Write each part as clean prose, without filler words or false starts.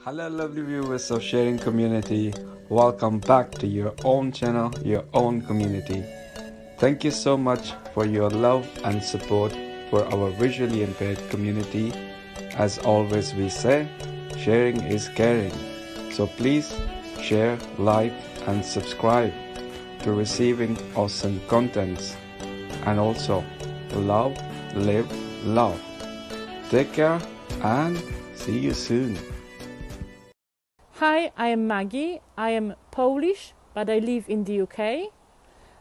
Hello lovely viewers of Sharing Community. Welcome back to your own channel, your own community. Thank you so much for your love and support for our visually impaired community. As always we say, sharing is caring. So please share, like and subscribe to receiving awesome contents. And also love, live, love. Take care and see you soon. Hi, I am Maggie. I am Polish, but I live in the UK.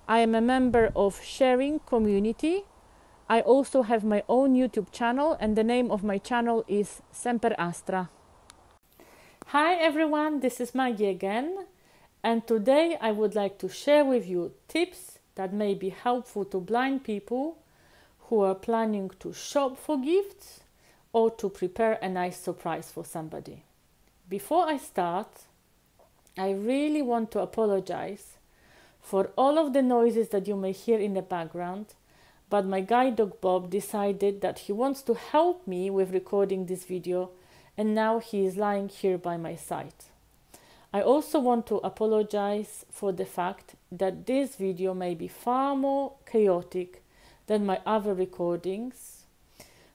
I am a member of Sharing Community. I also have my own YouTube channel, and the name of my channel is Semper Astra. Hi everyone, this is Maggie again, and today I would like to share with you tips that may be helpful to blind people who are planning to shop for gifts or to prepare a nice surprise for somebody. Before I start, I really want to apologize for all of the noises that you may hear in the background, but my guide dog Bob decided that he wants to help me with recording this video, and now he is lying here by my side. I also want to apologize for the fact that this video may be far more chaotic than my other recordings,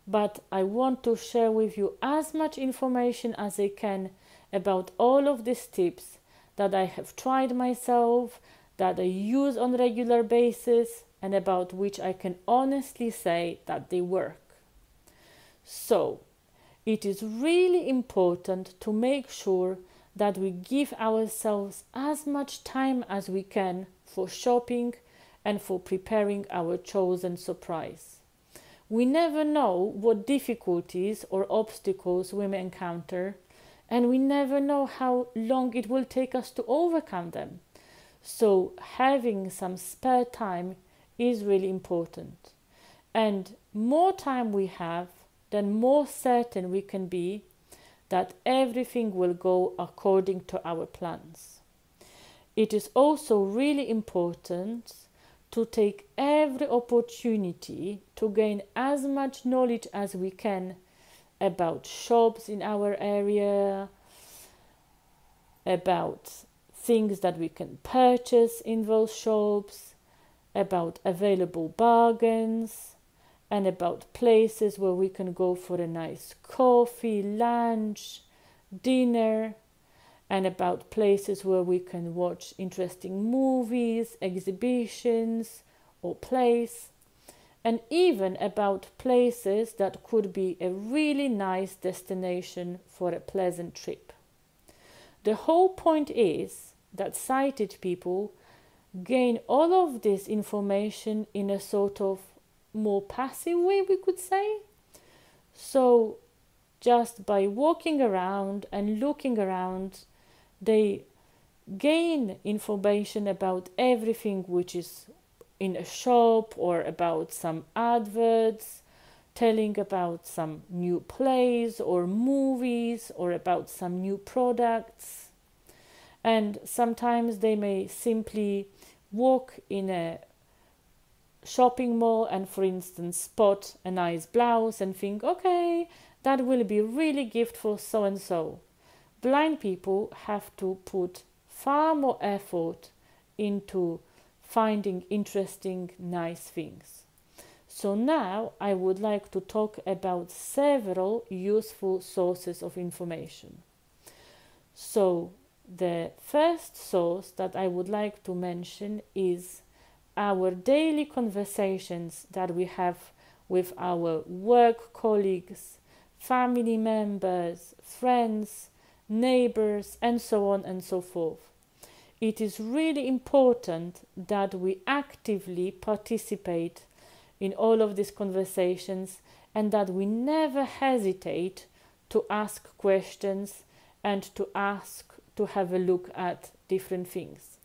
but I want to share with you as much information as I can about all of these tips that I have tried myself, that I use on a regular basis, and about which I can honestly say that they work. So, it is really important to make sure that we give ourselves as much time as we can for shopping and for preparing our chosen surprise. We never know what difficulties or obstacles we may encounter, and we never know how long it will take us to overcome them. So having some spare time is really important. And more time we have, then more certain we can be that everything will go according to our plans. It is also really important to take every opportunity to gain as much knowledge as we can about shops in our area, about things that we can purchase in those shops, about available bargains, and about places where we can go for a nice coffee, lunch, dinner, and about places where we can watch interesting movies, exhibitions, or plays, and even about places that could be a really nice destination for a pleasant trip. The whole point is that sighted people gain all of this information in a sort of more passive way, we could say. So just by walking around and looking around, they gain information about everything which is in a shop, or about some adverts telling about some new plays or movies, or about some new products. And sometimes they may simply walk in a shopping mall and, for instance, spot a nice blouse and think, okay, that will be really gift for so and so. Blind people have to put far more effort into finding interesting, nice things. So now I would like to talk about several useful sources of information. So the first source that I would like to mention is our daily conversations that we have with our work colleagues, family members, friends, neighbors, and so on and so forth. It is really important that we actively participate in all of these conversations, and that we never hesitate to ask questions and to have a look at different things.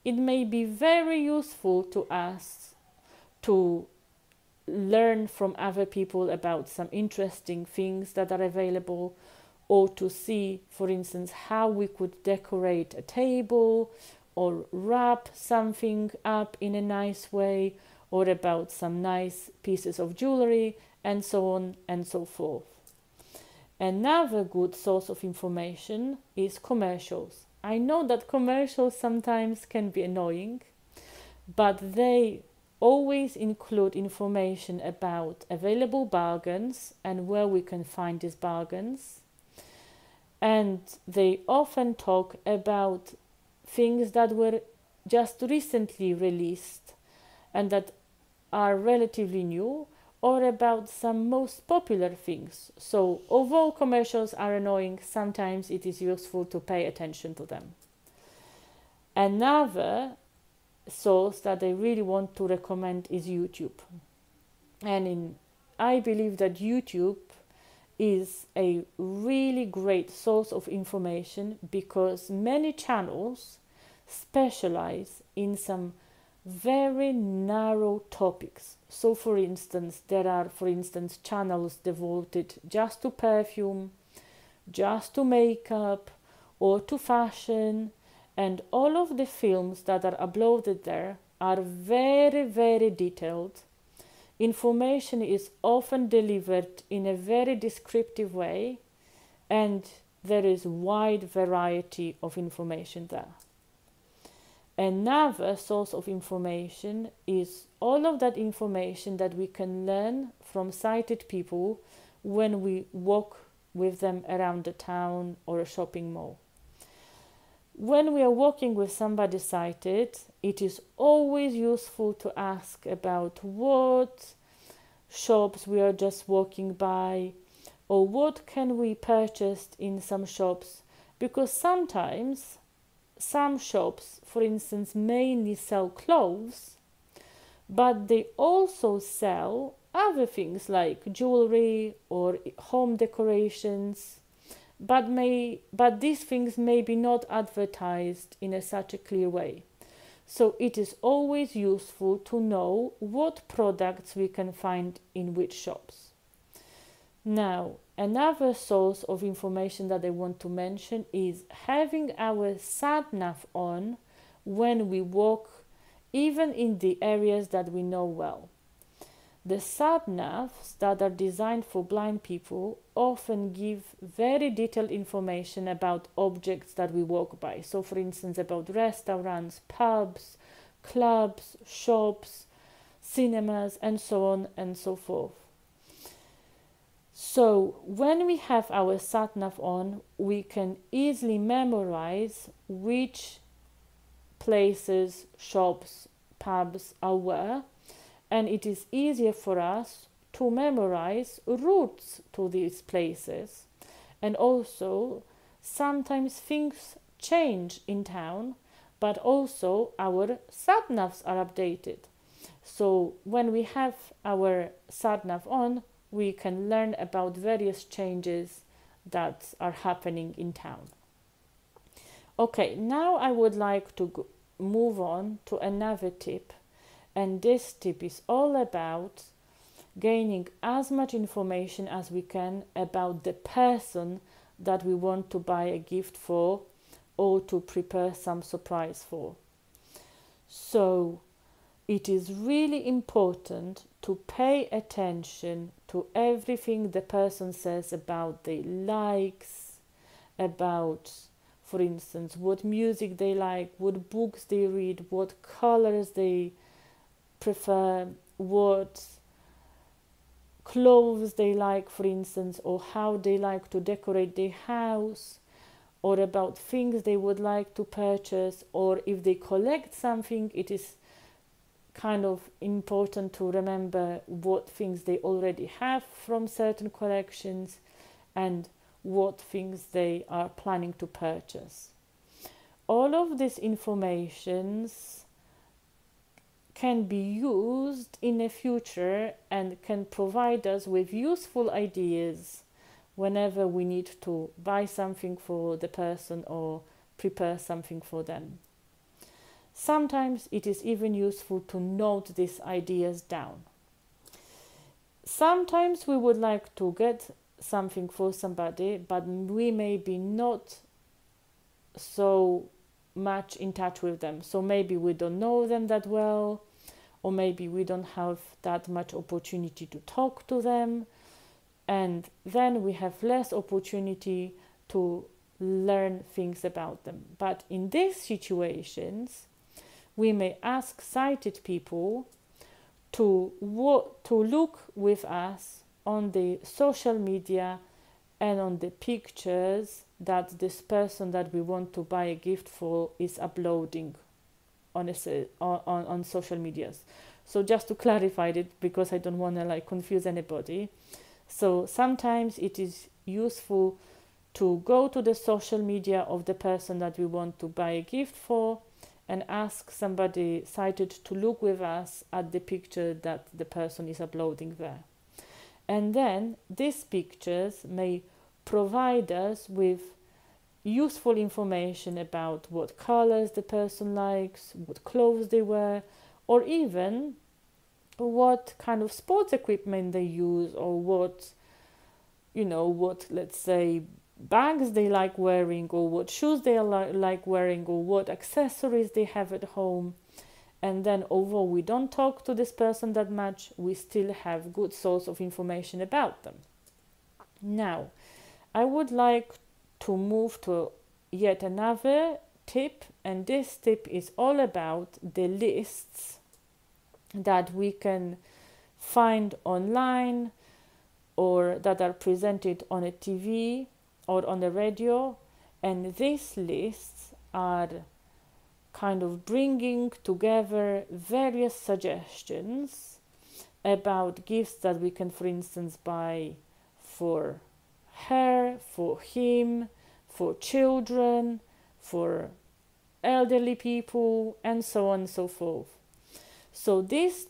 It may be very useful to us to learn from other people about some interesting things that are available, or to see, for instance, how we could decorate a table or wrap something up in a nice way, or about some nice pieces of jewelry, and so on and so forth. Another good source of information is commercials. I know that commercials sometimes can be annoying, but they always include information about available bargains and where we can find these bargains. And they often talk about things that were just recently released and that are relatively new, or about some most popular things. So although commercials are annoying, sometimes it is useful to pay attention to them. Another source that I really want to recommend is YouTube. I believe that YouTube is a really great source of information because many channels specialize in some very narrow topics. So for instance, there are channels devoted just to perfume, just to makeup, or to fashion, and all of the films that are uploaded there are very, very detailed. Information is often delivered in a very descriptive way, and there is wide variety of information there. Another source of information is all of that information that we can learn from sighted people when we walk with them around the town or a shopping mall. When we are walking with somebody sighted, it is always useful to ask about what shops we are just walking by, or what can we purchase in some shops, because sometimes some shops, for instance, mainly sell clothes, but they also sell other things like jewelry or home decorations, but these things may be not advertised in such a clear way. So it is always useful to know what products we can find in which shops. Now, another source of information that I want to mention is having our sat-nav on when we walk, even in the areas that we know well. The sat-navs that are designed for blind people often give very detailed information about objects that we walk by. So, for instance, about restaurants, pubs, clubs, shops, cinemas, and so on and so forth. So when we have our sat-nav on, we can easily memorize which places, shops, pubs are where, and it is easier for us to memorize routes to these places. And also, sometimes things change in town, but also our sat-navs are updated. So when we have our sat-nav on, we can learn about various changes that are happening in town. Okay, now I would like to move on to another tip, and this tip is all about gaining as much information as we can about the person that we want to buy a gift for or to prepare some surprise for. So it is really important to pay attention to everything the person says about their likes, about, for instance, what music they like, what books they read, what colors they prefer, what clothes they like, for instance, or how they like to decorate their house, or about things they would like to purchase, or if they collect something, it is kind of important to remember what things they already have from certain collections and what things they are planning to purchase. All of these informations can be used in the future and can provide us with useful ideas whenever we need to buy something for the person or prepare something for them. Sometimes it is even useful to note these ideas down. Sometimes we would like to get something for somebody, but we may be not so much in touch with them. So maybe we don't know them that well, or maybe we don't have that much opportunity to talk to them. and then we have less opportunity to learn things about them. But in these situations, we may ask sighted people to look with us on the social media and on the pictures that this person that we want to buy a gift for is uploading on social medias. So just to clarify it, because I don't want to like confuse anybody. So sometimes it is useful to go to the social media of the person that we want to buy a gift for and ask somebody sighted to look with us at the picture that the person is uploading there. And then these pictures may provide us with useful information about what colors the person likes, what clothes they wear, or even what kind of sports equipment they use, or what let's say bags they like wearing, or what shoes they like wearing, or what accessories they have at home. And then although we don't talk to this person that much, we still have good source of information about them. Now, I would like to move to yet another tip, and this tip is all about the lists that we can find online or that are presented on a TV or on the radio. And these lists are kind of bringing together various suggestions about gifts that we can, for instance, buy for her, for him, for children, for elderly people, and so on and so forth. So these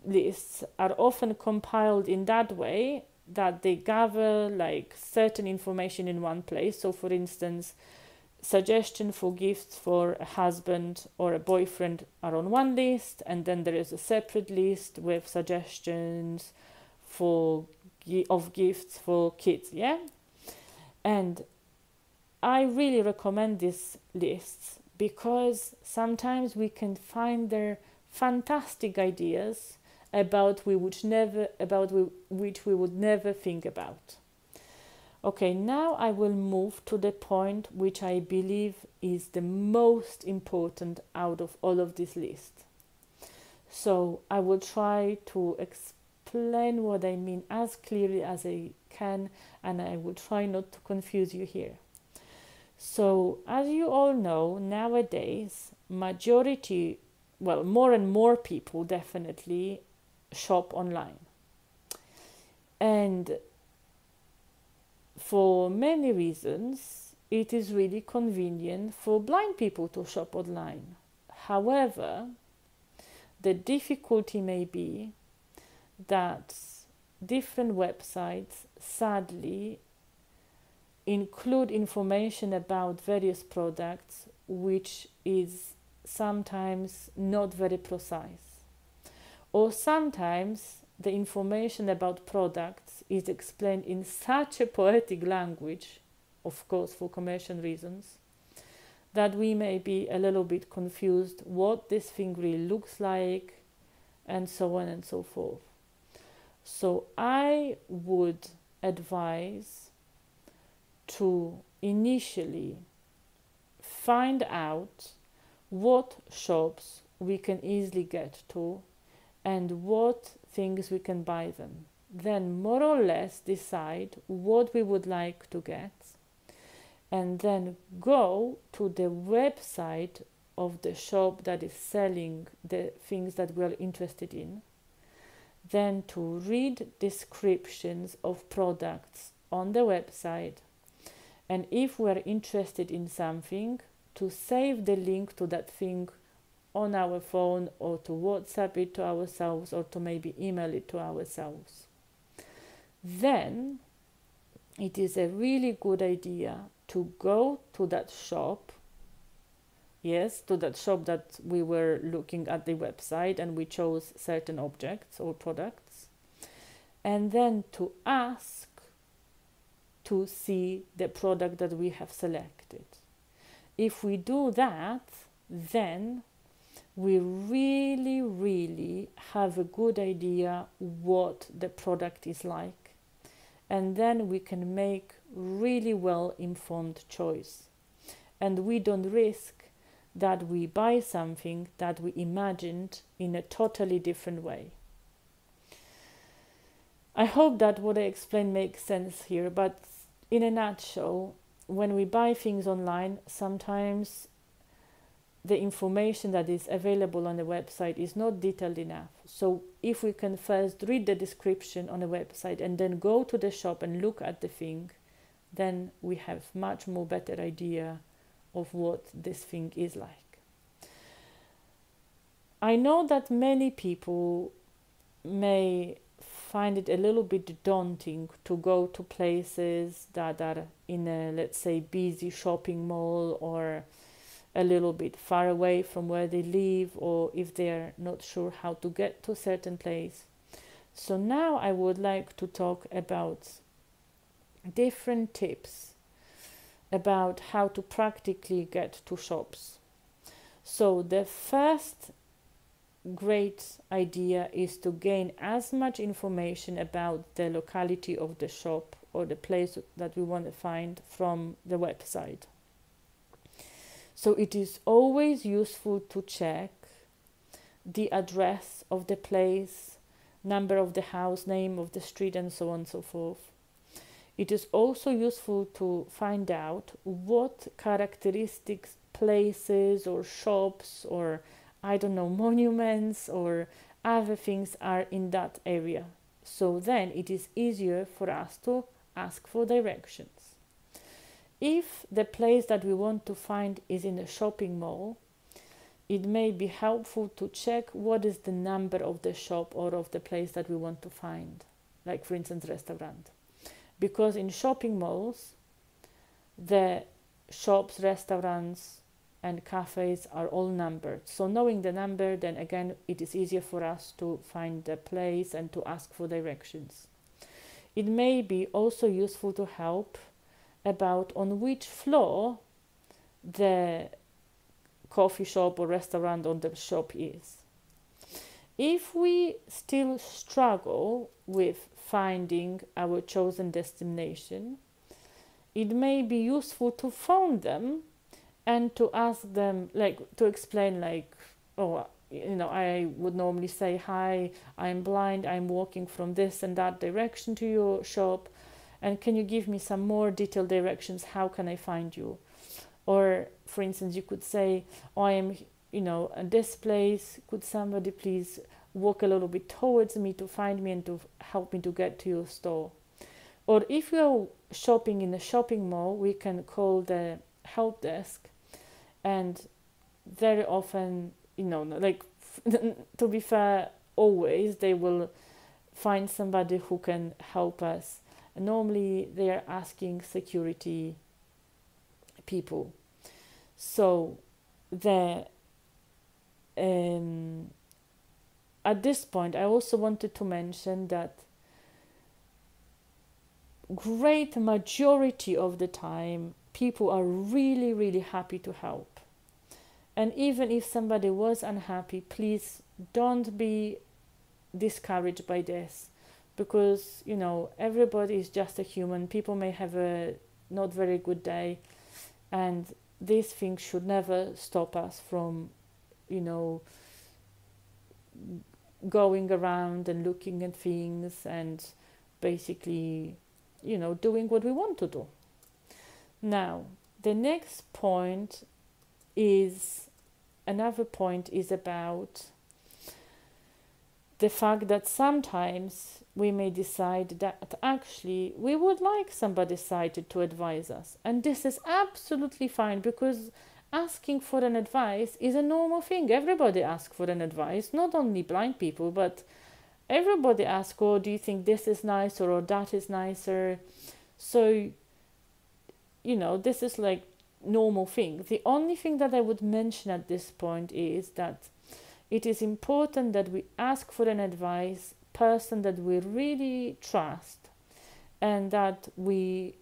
lists are often compiled in that way that they gather like certain information in one place. So for instance, suggestion for gifts for a husband or a boyfriend are on one list, and then there is a separate list with suggestions of gifts for kids, yeah? And I really recommend these lists because sometimes we can find there fantastic ideas about which we would never think about. Okay, now I will move to the point which I believe is the most important out of all of this list. So I will try to explain what I mean as clearly as I can, and I will try not to confuse you here. So as you all know, nowadays, more and more people definitely shop online. And for many reasons, it is really convenient for blind people to shop online. However, the difficulty may be that different websites sadly include information about various products which is sometimes not very precise. Or sometimes the information about products is explained in such a poetic language, of course for commercial reasons, that we may be a little bit confused what this thing really looks like, and so on and so forth. So I would advise to initially find out what shops we can easily get to and what things we can buy them. Then more or less decide what we would like to get, and then go to the website of the shop that is selling the things that we are interested in, then to read descriptions of products on the website, and if we are interested in something, to save the link to that thing on our phone, or to WhatsApp it to ourselves, or to maybe email it to ourselves. Then it is a really good idea to go to that shop, to that shop that we were looking at the website and we chose certain objects or products, and then to ask to see the product that we have selected. If we do that, then we really, really have a good idea what the product is like, and then we can make really well informed choice, and we don't risk that we buy something that we imagined in a totally different way. I hope that what I explained makes sense here, but in a nutshell, when we buy things online, sometimes the information that is available on the website is not detailed enough. So if we can first read the description on the website and then go to the shop and look at the thing, then we have much more better idea of what this thing is like. I know that many people may find it a little bit daunting to go to places that are in a, let's say, busy shopping mall, or a little bit far away from where they live, or if they're not sure how to get to a certain place. So now I would like to talk about different tips about how to practically get to shops. So the first great idea is to gain as much information about the locality of the shop or the place that we want to find from the website. So it is always useful to check the address of the place, number of the house, name of the street, and so on and so forth. It is also useful to find out what characteristics, places or shops or, I don't know, monuments or other things are in that area. So then it is easier for us to ask for directions. If the place that we want to find is in a shopping mall, it may be helpful to check what is the number of the shop or of the place that we want to find, like for instance restaurant. Because in shopping malls, the shops, restaurants and cafes are all numbered. So knowing the number, then again it is easier for us to find the place and to ask for directions. It may be also useful to help about on which floor the coffee shop or restaurant or the shop is. If we still struggle with finding our chosen destination, it may be useful to phone them and to ask them, like, to explain, like, oh, you know, I would normally say, hi, I'm blind, I'm walking from this and that direction to your shop, and can you give me some more detailed directions? How can I find you? Or, for instance, you could say, oh, I am, you know, at this place. Could somebody please walk a little bit towards me to find me and to help me to get to your store? Or if you're shopping in a shopping mall, we can call the help desk, and very often, you know, like, to be fair, always they will find somebody who can help us. Normally they are asking security people. So at this point I also wanted to mention that great majority of the time people are really, really happy to help. And even if somebody was unhappy, please don't be discouraged by this, because, you know, everybody is just a human. People may have a not very good day, and these things should never stop us from, you know, going around and looking at things and basically, you know, doing what we want to do. Now, the next point is, another point is about the fact that sometimes we may decide that actually we would like somebody sighted to advise us. And this is absolutely fine, because asking for an advice is a normal thing. Everybody asks for an advice, not only blind people, but everybody asks, oh, do you think this is nicer or that is nicer? So, you know, this is like normal thing. The only thing that I would mention at this point is that it is important that we ask for an advice person that we really trust, and that we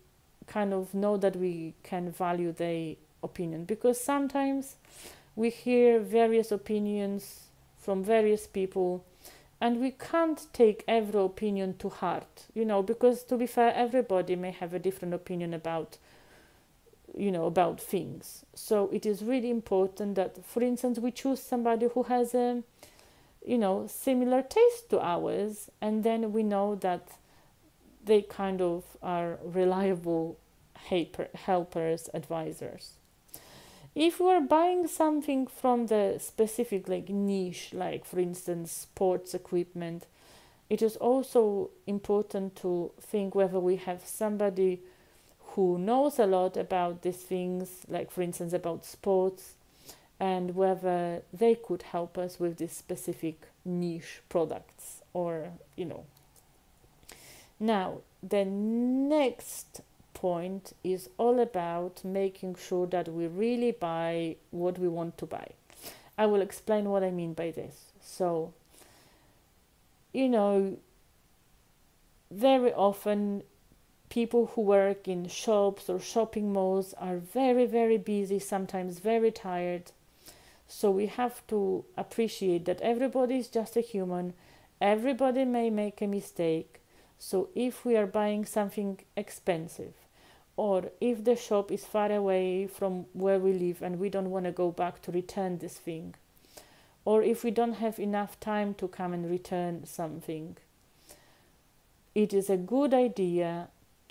kind of know that we can value their opinion, because sometimes we hear various opinions from various people And we can't take every opinion to heart, because to be fair, everybody may have a different opinion about about things. So it is really important that, for instance, we choose somebody who has a similar taste to ours, and then we know that they kind of are reliable helpers, advisors. If we are buying something from the specific niche, like for instance sports equipment, it is also important to think whether we have somebody who knows a lot about these things, like for instance about sports, and whether they could help us with these specific niche products, or Now, the next point is all about making sure that we really buy what we want to buy. I will explain what I mean by this. So, very often people who work in shops or shopping malls are very, very busy, sometimes very tired. So we have to appreciate that everybody is just a human. Everybody may make a mistake. So if we are buying something expensive, or if the shop is far away from where we live and we don't want to go back to return this thing, or if we don't have enough time to come and return something, it is a good idea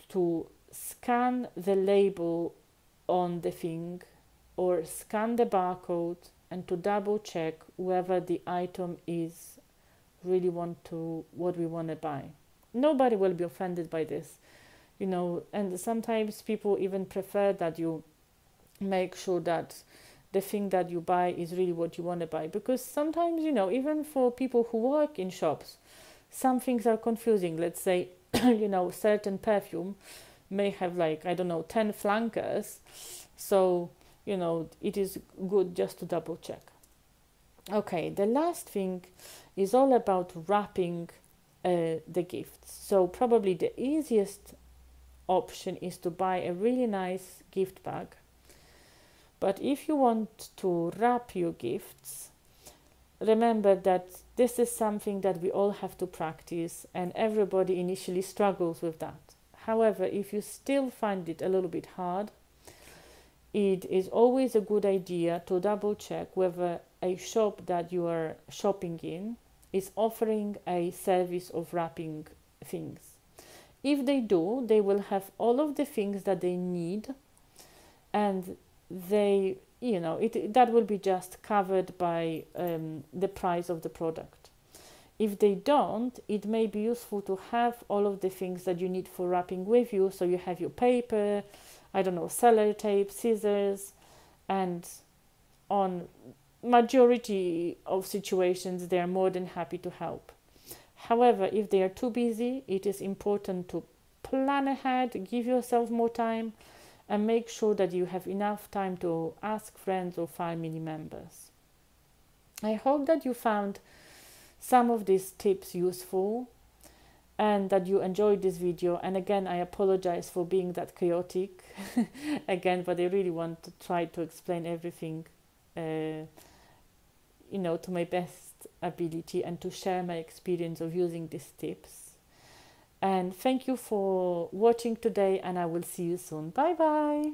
to scan the label on the thing or scan the barcode and to double check whether the item is really what we want to buy. Nobody will be offended by this, and sometimes people even prefer that you make sure that the thing that you buy is really what you want to buy, because sometimes, even for people who work in shops, some things are confusing. Let's say, certain perfume may have 10 flankers. So, it is good just to double check. Okay, the last thing is all about wrapping the gifts. So probably the easiest option is to buy a really nice gift bag. But if you want to wrap your gifts, remember that this is something that we all have to practice, and everybody initially struggles with that. However, if you still find it a little bit hard, it is always a good idea to double check whether a shop that you are shopping in is offering a service of wrapping things. If they do, they will have all of the things that they need, and they, that will be just covered by the price of the product. If they don't, it may be useful to have all of the things that you need for wrapping with you. So you have your paper, sellotape, scissors, and on majority of situations, they are more than happy to help. However, if they are too busy, it is important to plan ahead, give yourself more time, and make sure that you have enough time to ask friends or family members. I hope that you found some of these tips useful and that you enjoyed this video. And again, I apologize for being that chaotic again, but I really want to try to explain everything to my best ability and to share my experience of using these tips. And thank you for watching today, and I will see you soon. Bye bye.